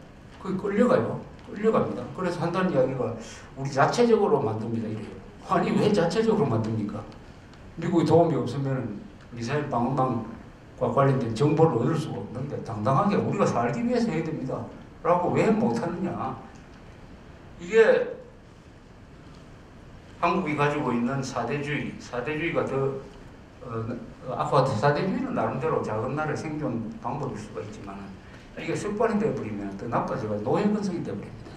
그게 끌려갑니다. 그래서 한다는 이야기가 우리 자체적으로 만듭니다. 이래요. 아니 왜 자체적으로 만듭니까? 미국의 도움이 없으면 미사일 방어망과 관련된 정보를 얻을 수가 없는데 당당하게 우리가 살기 위해서 해야 됩니다. 라고 왜 못하느냐. 이게 한국이 가지고 있는 사대주의가 더 사대주의는 나름대로 작은 나라의 생존 방법일 수가 있지만 이게 습관이 되어버리면 더 나빠져가 노예근성이 되어버립니다.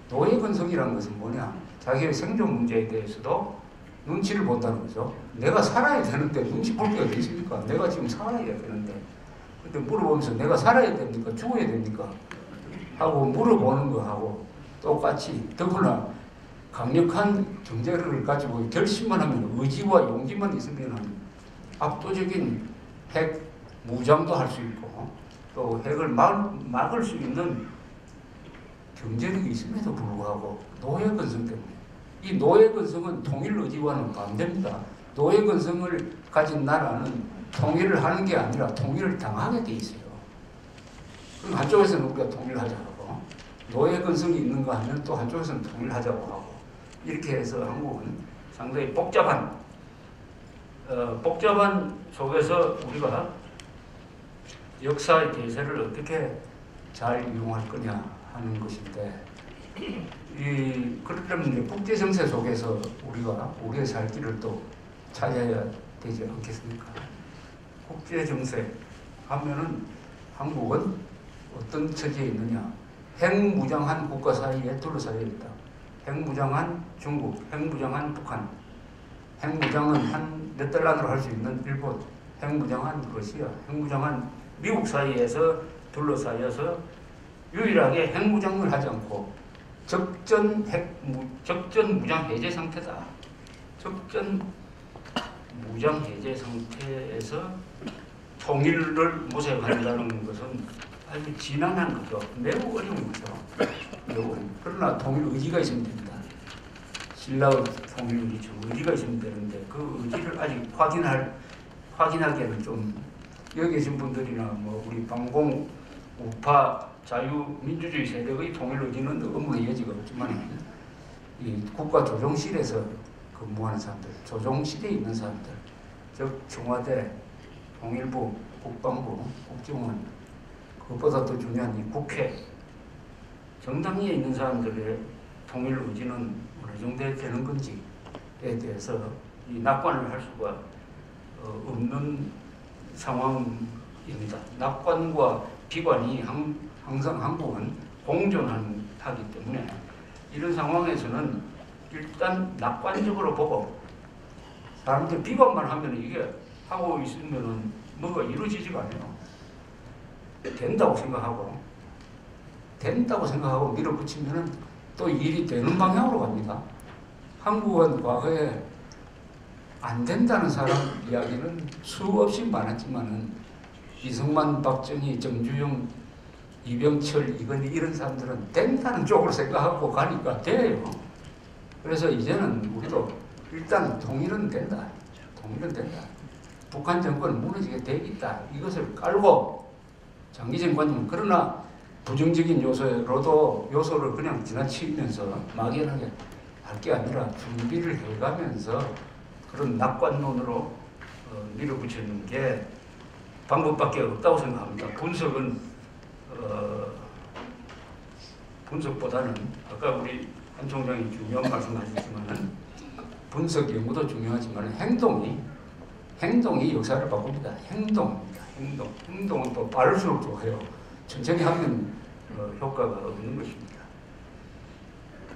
노예근성이라는 것은 뭐냐? 자기의 생존 문제에 대해서도 눈치를 본다는 거죠. 내가 살아야 되는데 눈치 볼 게 어디 있습니까? 내가 지금 살아야 되는데. 근데 물어보면서 내가 살아야 됩니까? 죽어야 됩니까? 하고 물어보는 거하고 똑같이 더구나 강력한 경제를 가지고 결심만 하면 의지와 용기만 있으면 압도적인 핵 무장도 할 수 있고 또 핵을 막을 수 있는 경제력이 있음에도 불구하고 노예근성 때문에 이 노예근성은 통일 의지와는 반대입니다. 노예근성을 가진 나라는 통일을 하는 게 아니라 통일을 당하게 돼 있어요. 그럼 한쪽에서는 우리가 통일하자고 하고 노예근성이 있는가 하면 또 한쪽에서는 통일하자고 하고 이렇게 해서 한국은 상당히 복잡한 속에서 우리가 역사의 대세를 어떻게 잘 이용할 거냐 하는 것인데 그러려면 국제 정세 속에서 우리가 우리의 살 길을 또 찾아야 되지 않겠습니까? 국제 정세 하면은 한국은 어떤 처지에 있느냐? 핵무장한 국가 사이에 둘러싸여 있다. 핵무장한 중국, 핵무장한 북한, 핵무장은 한 몇 달 안으로 할 수 있는 일본, 핵무장한 러시아, 핵무장한 미국 사이에서 둘러싸여서 유일하게 핵무장을 하지 않고 적전 무장 해제 상태다. 적전 무장 해제 상태에서 통일을 모색한다는 것은 아주 지난한 거죠. 매우 어려운 거죠. 그러나 통일 의지가 있으면 됩니다. 신라의 통일 의지가 있으면 되는데 그 의지를 아직 확인하기에는 좀 여기 계신 분들이나 뭐 우리 방공 우파 자유민주주의 세력의 통일 의지는 의문의 여지가 없지만 이 국가 조정실에서 근무하는 사람들, 조정실에 있는 사람들, 즉 청와대, 통일부, 국방부, 국정원, 그것보다 더 중요한 이 국회, 정당위에 있는 사람들의 통일 의지는 어느 정도 되는 건지에 대해서 이 낙관을 할 수가 없는 상황입니다. 낙관과 비관이 항상 한국은 공존하기 때문에 이런 상황에서는 일단 낙관적으로 보고 사람들 비관만 하면 이게 하고 있으면은 뭐가 이루어지지가 않아요. 된다고 생각하고 밀어붙이면은 또 일이 되는 방향으로 갑니다. 한국은 과거에 안 된다는 사람 이야기는 수없이 많았지만은 이승만, 박정희, 정주영, 이병철, 이건희 이런 사람들은 된다는 쪽으로 생각하고 가니까 돼요. 그래서 이제는 우리도 일단 통일은 된다. 북한 정권은 무너지게 돼 있다. 이것을 깔고 장기적 관념은 그러나 부정적인 요소를 그냥 지나치면서 막연하게 할 게 아니라 준비를 해가면서 그런 낙관론으로 밀어붙이는 게 방법밖에 없다고 생각합니다. 분석보다는 아까 우리 한 총장이 중요한 말씀하셨지만 분석 연구도 중요하지만 행동이 역사를 바꿉니다. 행동은 또 빠를수록 좋아요. 천천히 하면 효과가 없는 것입니다.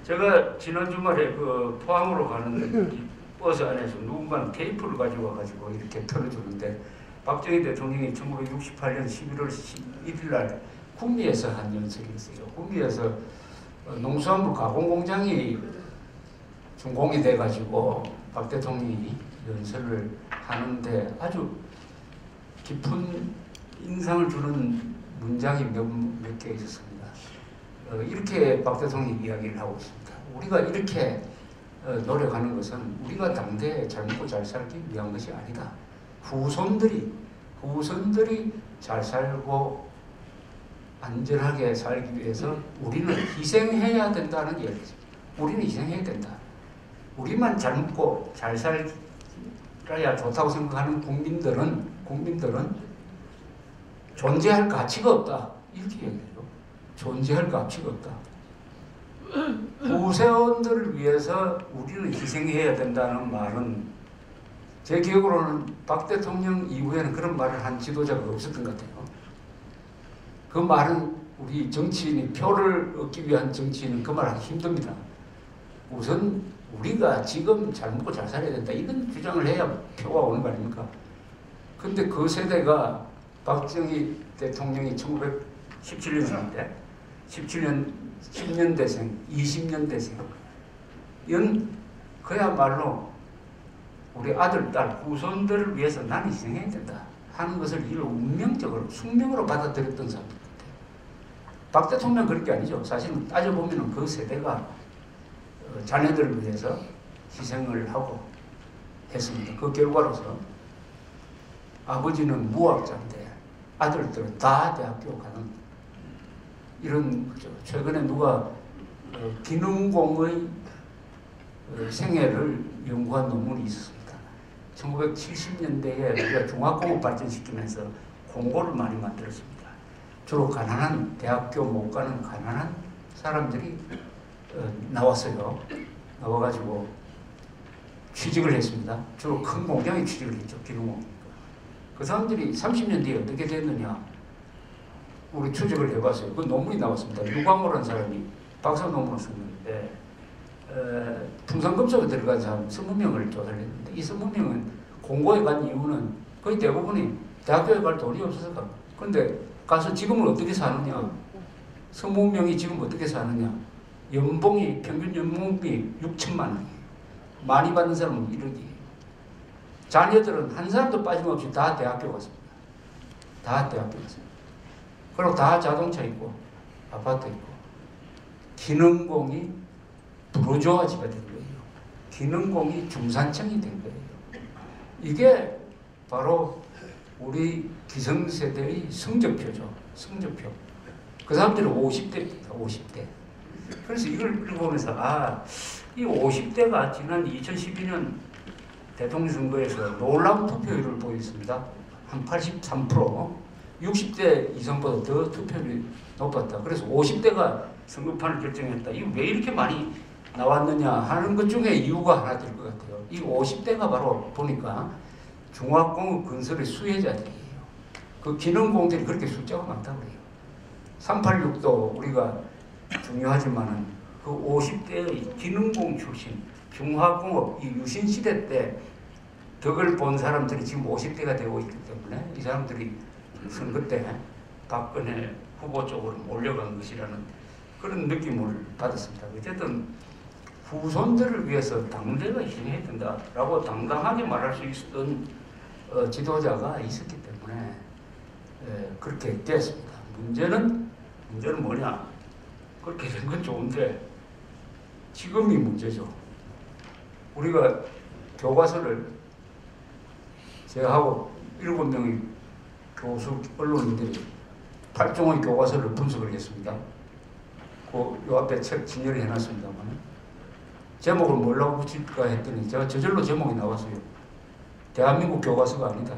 제가 지난 주말에 그 포항으로 가는 버스 안에서 누군가 테이프를 가지고 와가지고 이렇게 틀어주는데 박정희 대통령이 1968년 11월 11일 날 구미에서 한 연설이 있어요. 구미에서 농수산물 가공공장이 준공이 돼가지고 박 대통령이 연설을 하는데 아주 깊은 인상을 주는 문장이 몇 개 있었습니다. 이렇게 박 대통령이 이야기를 하고 있습니다. 우리가 이렇게 노력하는 것은 우리가 당대에 잘 먹고 잘 살기 위한 것이 아니다. 후손들이 잘 살고 안전하게 살기 위해서 우리는 희생해야 된다는 이야기죠. 우리는 희생해야 된다. 우리만 잘 먹고 잘 살아야 좋다고 생각하는 국민들은 존재할 가치가 없다. 이렇게 얘기해요. 존재할 가치가 없다. 후세원들을 위해서 우리는 희생해야 된다는 말은 제 기억으로는 박 대통령 이후에는 그런 말을 한 지도자가 없었던 것 같아요. 그 말은 우리 정치인이 표를 얻기 위한 정치인은 그 말 하기 힘듭니다. 우선 우리가 지금 잘 먹고 잘 살아야 된다. 이런 주장을 해야 표가 오는 거 아닙니까? 근데 그 세대가 박정희 대통령이 1917년생인데 10년대생, 20년대생 그야말로 우리 아들, 딸, 후손들을 위해서 나는 희생해야 된다 하는 것을 이를 운명적으로, 숙명으로 받아들였던 사람들 같아요. 박 대통령 그런 게 아니죠. 사실은 따져보면 그 세대가 자녀들을 위해서 희생을 하고 했습니다. 그 결과로서 아버지는 무학자인데 아들들은 다 대학교 가는 이런 거죠. 최근에 누가 기능공의 생애를 연구한 논문이 있었습니다. 1970년대에 우리가 중화공업 발전시키면서 공고를 많이 만들었습니다. 주로 가난한 대학교 못 가는 가난한 사람들이 나왔어요. 나와가지고 취직을 했습니다. 주로 큰 공장에 취직을 했죠. 기능공업. 그 사람들이 30년 뒤에 어떻게 됐느냐 우리 추적을 해봤어요. 그 논문이 나왔습니다. 유광호라는 사람이 박사 논문을 썼는데 풍산금속에 들어간 사람 20명을 조사를 했는데 이 20명은 공고에 간 이유는 거의 대부분이 대학교에 갈 돈이 없어서 가. 근데 가서 지금은 어떻게 사느냐 20명이 지금 어떻게 사느냐 연봉이 평균 연봉이 6천만 원이에요. 많이 받는 사람은 1억이에요. 자녀들은 한 사람도 빠짐없이 다 대학교 갔습니다. 다 대학교 갔습니다. 그리고 다 자동차 있고 아파트 있고 기능공이 부르주아지가 된 거예요. 기능공이 중산층이 된 거예요. 이게 바로 우리 기성세대의 성적표죠. 성적표. 그 사람들은 50대입니다. 50대. 그래서 이걸 읽어보면서 이 50대가 지난 2012년 대통령 선거에서 놀라운 투표율을 보였습니다. 한 83%. 60대 이상보다 더 투표율이 높았다. 그래서 50대가 선거판을 결정했다. 이거 왜 이렇게 많이 나왔느냐 하는 것 중에 이유가 하나 될 것 같아요. 이 50대가 바로 보니까 중화공업 건설의 수혜자들이에요. 그 기능공들이 그렇게 숫자가 많다고 그래요. 386도 우리가 중요하지만은 그 50대의 기능공 출신 중화공업 이 유신시대 때 덕을 본 사람들이 지금 50대가 되고 있기 때문에 이 사람들이 선거 때 박근혜 후보 쪽으로 몰려간 것이라는 그런 느낌을 받았습니다. 어쨌든 후손들을 위해서 당대가 희생해야 된다라고 당당하게 말할 수 있었던 지도자가 있었기 때문에 그렇게 되었습니다. 문제는 뭐냐? 그렇게 된 건 좋은데 지금이 문제죠. 우리가 교과서를 제하고 7명의 교수 언론인들이 8종의 교과서를 분석을 했습니다. 요 앞에 책 진열을 해놨습니다만 제목을 뭐라고 붙일까 했더니 제가 저절로 제목이 나왔어요. 대한민국 교과서가 아니다.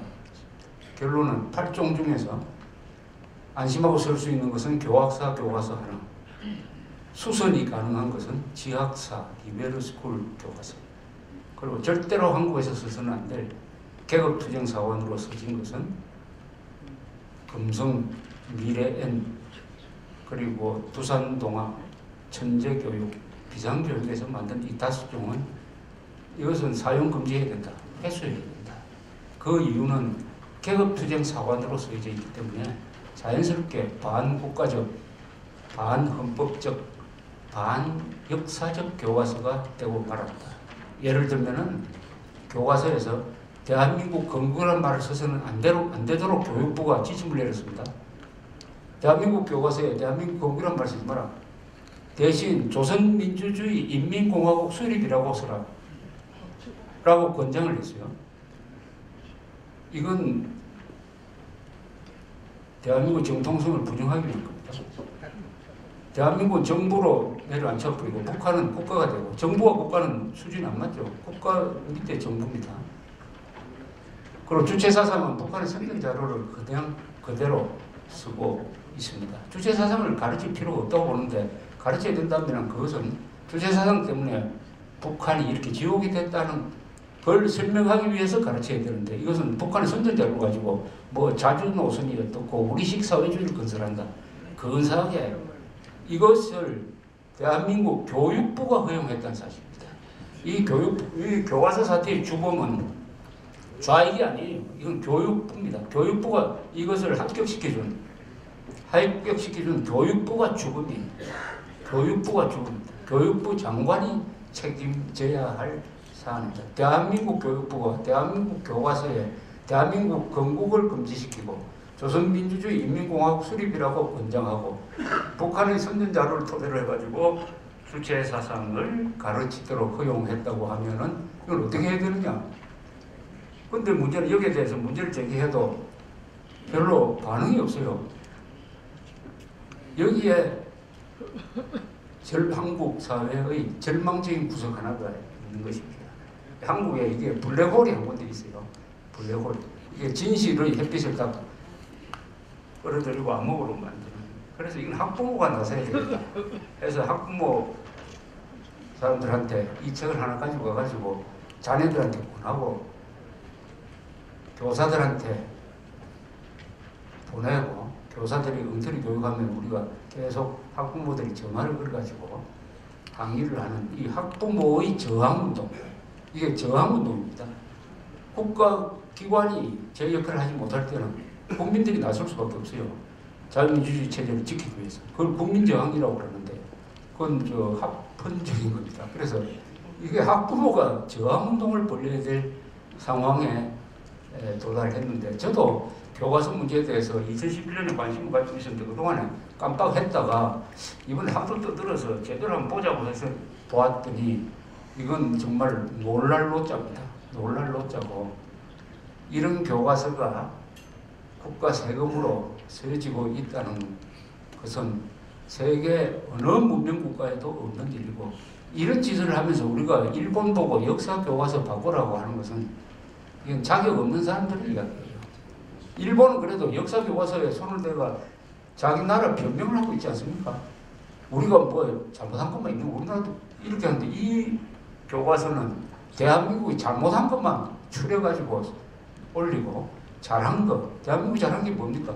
결론은 8종 중에서 안심하고 설 수 있는 것은 교학사 교과서 하나, 수선이 가능한 것은 지학사 리베르스쿨 교과서, 그리고 절대로 한국에서 써서는 안 될 계급투쟁사원으로 써진 것은 금성 미래엔 그리고 두산동학 천재교육 비상교육에서 만든 이 5종은 이것은 사용 금지해야 된다. 해소해야 된다. 그 이유는 계급투쟁사관으로 쓰여져 있기 때문에 자연스럽게 반국가적, 반헌법적, 반역사적 교과서가 되고 말았다. 예를 들면은 교과서에서 대한민국 건국이라는 말을 써서는 안 되도록 교육부가 지침을 내렸습니다. 대한민국 교과서에 대한민국 건국이란 말 쓰지 마라. 대신 조선민주주의 인민공화국 수립이라고 써라. 라고 권장을 했어요. 이건 대한민국 정통성을 부정하기 위한 겁니다. 대한민국은 정부로 내려앉혀버리고 북한은 국가가 되고 정부와 국가는 수준이 안 맞죠. 국가 밑에 정부입니다. 그리고 주체사상은 북한의 선정 자료를 그냥 그대로 쓰고 있습니다. 주체사상을 가르칠 필요가 없다고 보는데 가르쳐야 된다면 그것은 주체사상 때문에 북한이 이렇게 지옥이 됐다는 걸 설명하기 위해서 가르쳐야 되는데 이것은 북한의 선정 자료를 가지고 뭐 자주노선이 어떻고 우리식 사회주의를 건설한다. 근사하게 이것을 대한민국 교육부가 허용했다는 사실입니다. 이 교과서 사태의 주범은 좌익이 아니에요. 이건 교육부입니다. 교육부가 이것을 합격시켜준 교육부가 주범이에요. 교육부가 주범입니다. 교육부 장관이 책임져야 할 사안입니다. 대한민국 교육부가 대한민국 교과서에 대한민국 건국을 금지시키고 조선민주주의 인민공화국 수립이라고 권장하고 북한의 선전자료를 토대로 해가지고 주체사상을 가르치도록 허용했다고 하면은 이걸 어떻게 해야 되느냐? 근데 문제는 여기에 대해서 문제를 제기해도 별로 반응이 없어요. 여기에 한국 사회의 절망적인 구석 하나가 있는 것입니다. 한국에 이게 블랙홀이 한 군데 있어요. 블랙홀. 이게 진실의 햇빛을 딱 끌어들이고 암흑으로 만드는. 그래서 이건 학부모가 나서야 되겠다. 그래서 학부모 사람들한테 이 책을 하나 가지고 와가지고 자녀들한테 보내고 교사들한테 보내고 교사들이 엉터리 교육하면 우리가 계속 학부모들이 전화를 걸어가지고 항의를 하는 이 학부모의 저항운동. 이게 저항운동입니다. 국가기관이 제 역할을 하지 못할 때는 국민들이 나설 수밖에 없어요. 자유민주주의 체제를 지키기 위해서. 그걸 국민저항이라고 그러는데 그건 합헌적인 겁니다. 그래서 이게 학부모가 저항운동을 벌여야 될 상황에 도달했는데 저도 교과서 문제에 대해서 2011년에 관심을 가지고 있었는데 그동안에 깜빡했다가 이번에 한번 떠들어서 제대로 한번 보자고 해서 보았더니 이건 정말 놀랄 노자입니다. 놀랄 노자고 이런 교과서가 국가 세금으로 쓰여지고 있다는 것은 세계 어느 문명 국가에도 없는 일이고 이런 짓을 하면서 우리가 일본 보고 역사 교과서 바꾸라고 하는 것은 이건 자격 없는 사람들의 이야기예요. 일본은 그래도 역사 교과서에 손을 대가 자기 나라 변명을 하고 있지 않습니까? 우리가 뭐 잘못한 것만 있는 우리나라도 이렇게 하는데 이 교과서는 대한민국이 잘못한 것만 추려가지고 올리고 잘한 거, 대한민국이 잘한 게 뭡니까?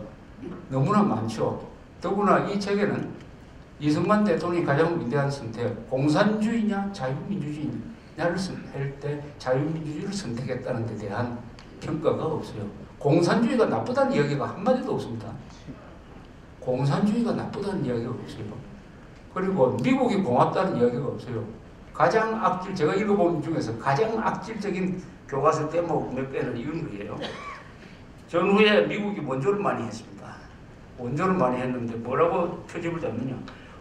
너무나 많죠. 더구나 이 책에는 이승만 대통령이 가장 위대한 선택, 공산주의냐 자유민주주의냐를 할 때 자유민주주의를 선택했다는 데 대한 평가가 없어요. 공산주의가 나쁘다는 이야기가 한마디도 없습니다. 공산주의가 나쁘다는 이야기가 없어요. 그리고 미국이 고맙다는 이야기가 없어요. 제가 읽어본 중에서 가장 악질적인 교과서 대목 몇 개는 이런 거예요. 전후에 미국이 원조를 많이 했습니다. 원조를 많이 했는데 뭐라고 표집을 잡느냐.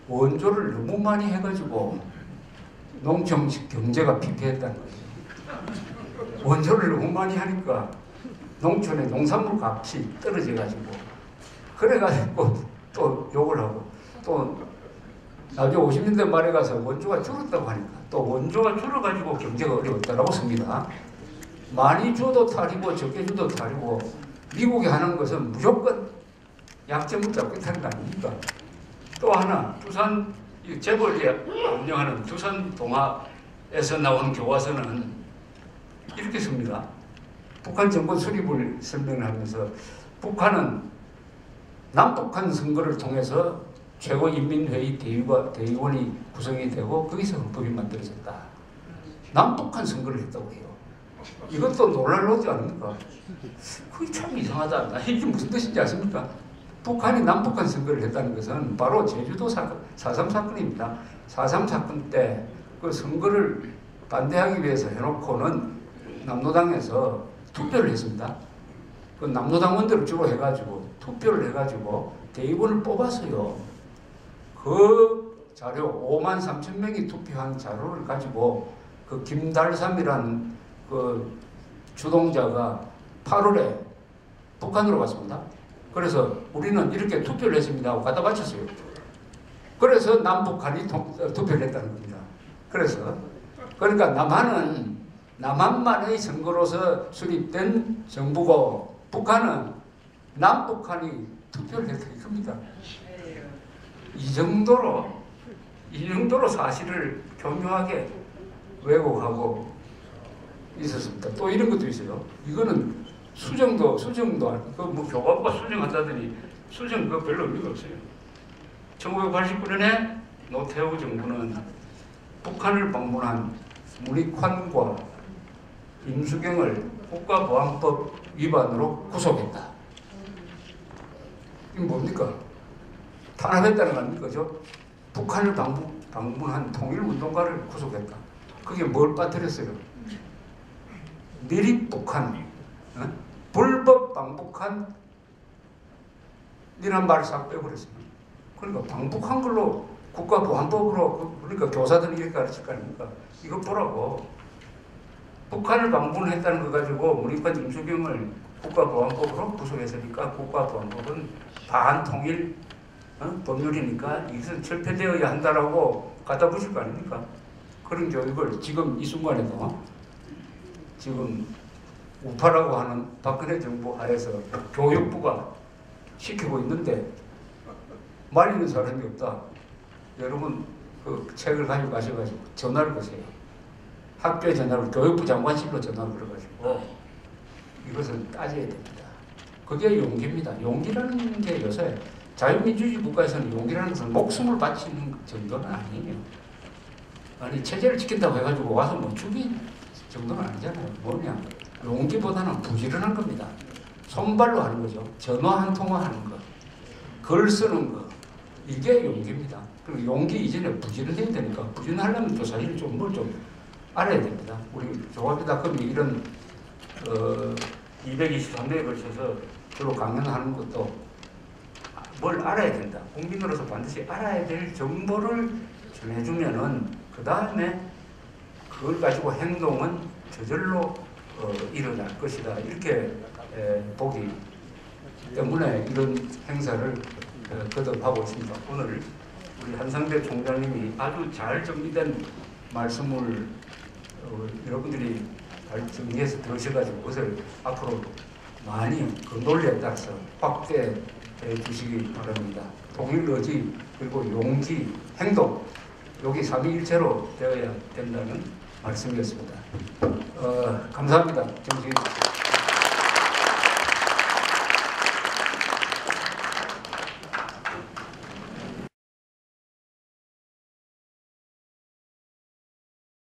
원조를 너무 많이 해가지고 농촌 경제가 피폐했다는 거예요. 원조를 너무 많이 하니까 농촌의 농산물 값이 떨어져가지고 그래가지고 또 욕을 하고 또 나중에 50년대 말에 가서 원조가 줄었다고 하니까 또 원조가 줄어가지고 경제가 어려웠다라고 씁니다. 많이 줘도 탈이고 적게 줘도 탈이고 미국이 하는 것은 무조건 약점을 잡고 있다는 거 아닙니까? 또 하나 두산 재벌이 운영하는 두산 동아에서 나온 교과서는 이렇게 씁니다. 북한 정권 수립을 설명하면서 북한은 남북한 선거를 통해서 최고인민회의 대의원이 구성이 되고 거기서 헌법이 만들어졌다. 남북한 선거를 했다고 해요. 이것도 놀랄로지 않습니까? 그게 참 이상하다. 이게 무슨 뜻인지 아십니까? 북한이 남북한 선거를 했다는 것은 바로 제주도 사건, 4.3 사건입니다. 4.3 사건 때 그 선거를 반대하기 위해서 해놓고는 남로당에서 투표를 했습니다. 그 남로당원들을 주로 해가지고 투표를 해가지고 대의원을 뽑았어요. 그 자료 5만 3천 명이 투표한 자료를 가지고 그 김달삼이라는 그 주동자가 8월에 북한으로 갔습니다. 그래서 우리는 이렇게 투표를 했습니다 하고 갖다 바쳤어요. 그래서 남북한이 투표를 했다는 겁니다. 그래서 그러니까 남한은 남한만의 선거로서 수립된 정부고 북한은 남북한이 투표를 했다 이겁니다. 이 정도로 사실을 교묘하게 왜곡하고 있었습니다. 또 이런 것도 있어요. 이거는 수정도 그 뭐 교과부가 수정한다더니 수정 그거 별로 의미가 없어요. 1989년에 노태우 정부는 북한을 방문한 문익환과 임수경을 국가보안법 위반으로 구속했다. 이게 뭡니까? 탄압했다는 거 아닙니까? 북한을 방문한 통일운동가를 구속했다. 그게 뭘 빠뜨렸어요? 미립북한, 불법 방북한 이란 말을 싹 빼버렸습니다. 그러니까 방북한 걸로 국가보안법으로 그러니까 교사들이 이렇게 가르칠 거 아닙니까? 이거 보라고. 북한을 방문했다는 거 가지고 문익환 임수경을 국가보안법으로 구속했으니까 국가보안법은 반통일 법률이니까 이것은 철폐되어야 한다라고 갖다 붙일 거 아닙니까? 그런 교육을 지금 이 순간에도 지금 우파라고 하는 박근혜 정부 하에서 교육부가 시키고 있는데 말리는 사람이 없다. 여러분 그 책을 가지고 가셔가지고 전화를 거세요. 학교에 전화를 교육부 장관실로 전화를 걸어가지고 이것은 따져야 됩니다. 그게 용기입니다. 용기라는 게 요새 자유민주주의 국가에서는 용기라는 것은 목숨을 바치는 정도는 아니에요. 아니 체제를 지킨다고 해가지고 와서 뭐 죽인 정도는 아니잖아요. 뭐냐? 용기보다는 부지런한 겁니다. 손발로 하는 거죠. 전화 한 통화 하는 거, 글 쓰는 거, 이게 용기입니다. 그리고 용기 이전에 부지런해야 되니까 부지런하려면 또 사실 뭘 좀 알아야 됩니다. 우리 조합이닷컴이 이런 223회에 걸쳐서 주로 강연하는 것도 뭘 알아야 된다. 국민으로서 반드시 알아야 될 정보를 전해주면은 그 다음에 그걸 가지고 행동은 저절로 일어날 것이다. 이렇게 보기 때문에 이런 행사를 거듭하고 있습니다. 오늘 우리 한상대 총장님이 아주 잘 정리된 말씀을 여러분들이 잘 정리해서 들으셔가지고 그것을 앞으로 많이 그 논리에 따라서 확대해 주시기 바랍니다. 통일 의지 그리고 용기, 행동 여기 삼위일체로 되어야 된다는 말씀이었습니다. 감사합니다. 정식